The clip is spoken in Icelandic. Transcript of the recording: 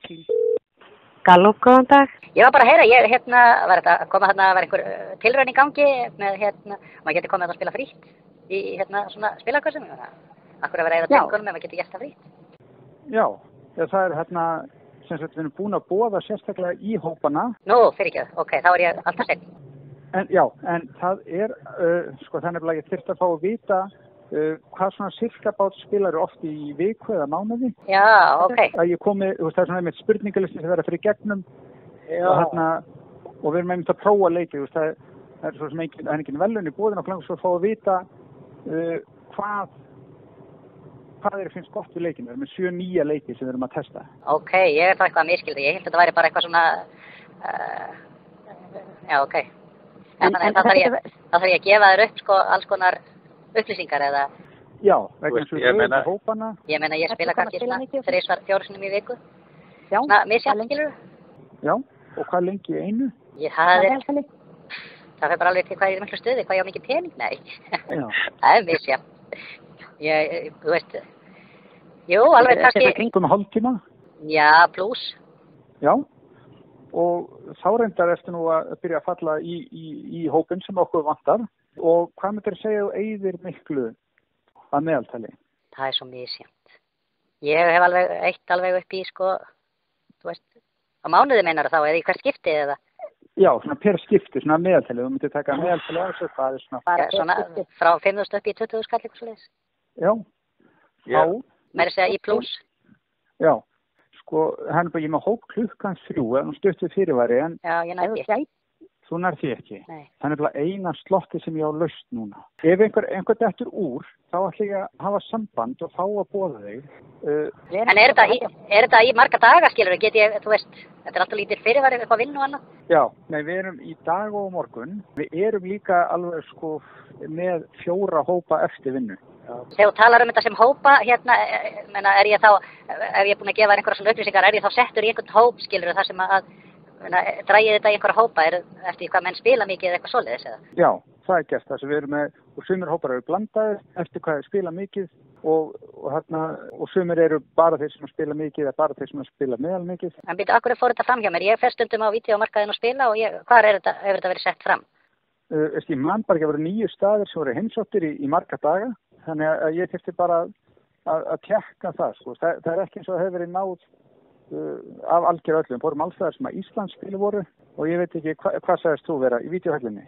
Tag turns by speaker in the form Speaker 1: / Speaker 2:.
Speaker 1: Sigling. Gallup, góðan dag.
Speaker 2: Ég var bara að heyra, var þetta að koma var einhver tilraun í gangi með maður getur komið að spila frítt í svona spilakössum. Akkur að vera eða tengunum ef maður getur gert það frítt.
Speaker 3: Já, það sem sagt við erum búin að boða sérstaklega í hópana.
Speaker 2: Nú, fyrirgefðu, ok, þá er ég alltaf seinn.
Speaker 3: En það þannig að ég þyrfti að fá að vita hvað svona sirkabát spilar oft í viku eða mánuði.
Speaker 2: Já, ok.
Speaker 3: Að ég komi, það er svona einmitt spurningalisti sem verða fyrir gegnum og við erum einmitt að prófa leiki. Það er svo sem engin velun í búðin og langt svo að fá að vita hvað finnst gott við leikinu. Við erum með 7 nýja leiki sem við erum að testa.
Speaker 2: Ok, ég er það eitthvað miskildi. Ég held að þetta væri bara eitthvað svona já, ok. En þá þarf ég að gefa þér upp alls konar upplýsingar eða?
Speaker 3: Já, vegna eins og við hópana.
Speaker 2: Ég meina ég spila kannski svona 3-4 sinnum í viku. Já. Svona misjafn, skilurðu?
Speaker 3: Já, og hvað lengi í einu?
Speaker 2: Það fer bara alveg til hvað ég er miklu stuði, hvað ég á mikið pening, nei. Já. Það er misjafn. Þú veist, jú, alveg kannski.
Speaker 3: Þetta kringum hálftíma?
Speaker 2: Já, pluss.
Speaker 3: Já, og þá reyndar eftir nú að byrja að falla í hópin sem okkur vantar. Og hvað myndir segja þú eyðir miklu að meðaltali?
Speaker 2: Það er svo misjafnt. Ég hef alveg upp í, þú veist, á mánuði meinar þá, eða í hvert skipti eða?
Speaker 3: Já, svona per skipti, svona meðaltali. Þú myndir taka meðaltali á þessu, hvað er svona?
Speaker 2: Svona frá 5.000 upp í 20.000 skall, eitthvað svoleiðis.
Speaker 3: Já. Já.
Speaker 2: Meira segja í pluss.
Speaker 3: Já. Hann er bara, ég með hóp klukkan 3, en stutt við fyrirværi, en...
Speaker 2: Já, ég næði ekki.
Speaker 3: Þú nær því ekki.
Speaker 2: Nei.
Speaker 3: Það er bara eina slotti sem ég á laust núna. Ef einhver dettur úr, þá ætla ég að hafa samband og fá að boða þig.
Speaker 2: En er þetta í marga daga, skilur? Þú veist, þetta er alltaf lítir fyrirværi eitthvað vinnu og annað?
Speaker 3: Já, nei, við erum í dag og morgun. Við erum líka alveg með 4 hópa eftir vinnu.
Speaker 2: Þegar þú talar þetta sem hópa, er ég þá, ef ég er búin að gefa einhverja svona upplýsingar, er ég þá settur í einhvern hóp, skilur, þar sem að drægið þetta í einhverja hópa, eftir hvað menn spila mikið eða eitthvað svoleiðis, eða?
Speaker 3: Já, það er gert það sem við erum með, og sumir hópar eru blandaðir eftir hvað þeir spila mikið og sumir eru bara þeir sem spila mikið eða bara þeir sem spila meðal mikið. En
Speaker 2: býttu, akkur fór þetta fram hjá mér? Ég fer stundum á vídeómarkaðinn og spila og hvar hefur þetta verið sett fram?
Speaker 3: Ég man bara ekki að vera 9 staðir sem voru heimsóttir í marga daga, þannig að ég þurfti bara að tekka það, Það er ekki eins og það hefur verið náð af algjör öllum. Fórum alls það sem að Íslandsspili voru og ég veit ekki hvað sagðist þú vera í vídeóhöllinni?